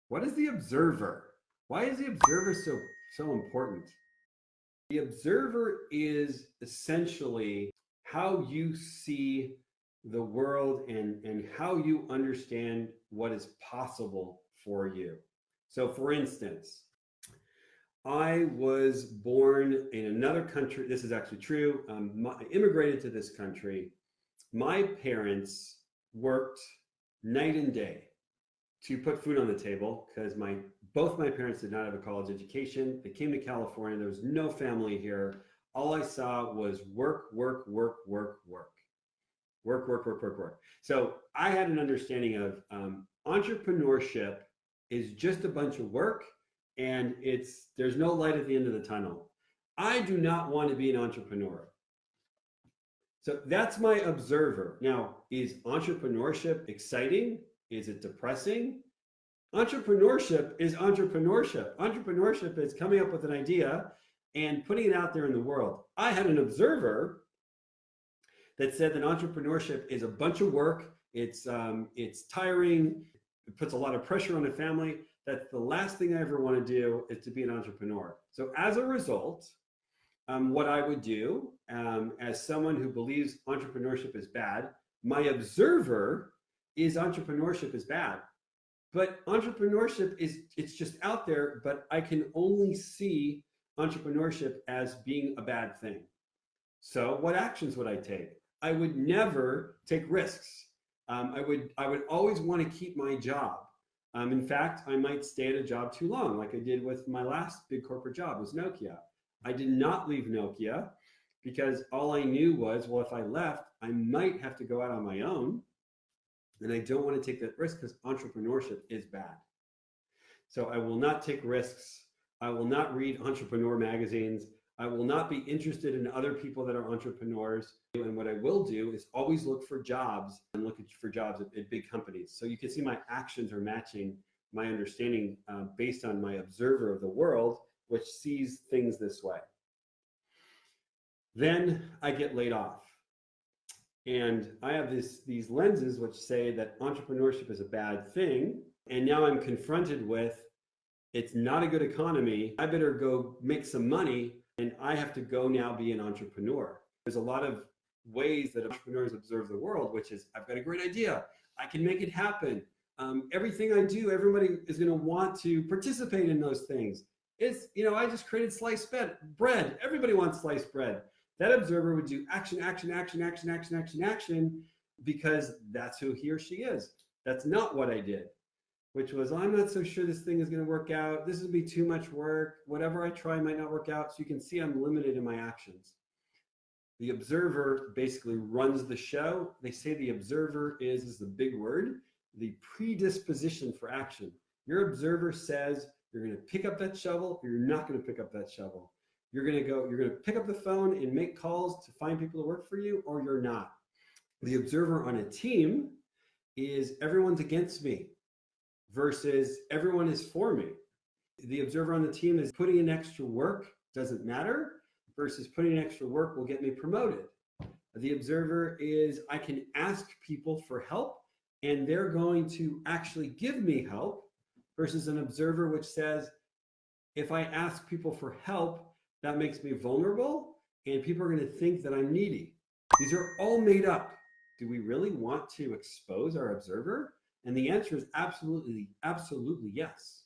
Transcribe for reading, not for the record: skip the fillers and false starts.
What is the observer? Why is the observer so important? The observer is essentially how you see the world and how you understand what is possible for you. So for instance, I was born in another country. This is actually true. I immigrated to this country. My parents worked night and day to put food on the table because both my parents did not have a college education. They came to California. There was no family here. All I saw was work, work, work, work, work, work, work, work, work, work. So I had an understanding of entrepreneurship is just a bunch of work, and there's no light at the end of the tunnel. I do not want to be an entrepreneur. So that's my observer. Now, is entrepreneurship exciting? Is it depressing? Entrepreneurship is entrepreneurship. Entrepreneurship is coming up with an idea and putting it out there in the world. I had an observer that said that entrepreneurship is a bunch of work. It's tiring. It puts a lot of pressure on a family. That's the last thing I ever want to do, is to be an entrepreneur. So as a result, what I would do as someone who believes entrepreneurship is bad, my observer is entrepreneurship is bad. But entrepreneurship it's just out there, but I can only see entrepreneurship as being a bad thing. So what actions would I take? I would never take risks. I would always want to keep my job. In fact, I might stay at a job too long, like I did with my last big corporate job, was Nokia. I did not leave Nokia because all I knew was, well, if I left, I might have to go out on my own. And I don't want to take that risk because entrepreneurship is bad. So I will not take risks. I will not read entrepreneur magazines. I will not be interested in other people that are entrepreneurs. And what I will do is always look for jobs and look for jobs at big companies. So you can see my actions are matching my understanding based on my observer of the world, which sees things this way. Then I get laid off. And I have these lenses which say that entrepreneurship is a bad thing. And now I'm confronted with, it's not a good economy. I better go make some money, and I have to go now be an entrepreneur. There's a lot of ways that entrepreneurs observe the world, which is, I've got a great idea. I can make it happen. Everything I do, everybody is going to want to participate in those things. I just created sliced bread. Everybody wants sliced bread. That observer would do action, action, action, action, action, action, action, because that's who he or she is. That's not what I did, which was, I'm not so sure this thing is going to work out. This would be too much work. Whatever I try might not work out. So you can see I'm limited in my actions. The observer basically runs the show. They say the observer is the big word, the predisposition for action. Your observer says you're going to pick up that shovel, or you're not going to pick up that shovel. You're going to pick up the phone and make calls to find people to work for you, or you're not. The observer on a team is everyone's against me versus everyone is for me. The observer on the team is putting in extra work, doesn't matter, versus putting in extra work will get me promoted. The observer is, I can ask people for help and they're going to actually give me help, versus an observer which says, if I ask people for help, that makes me vulnerable and people are going to think that I'm needy. These are all made up. Do we really want to expose our observer? And the answer is absolutely, absolutely yes.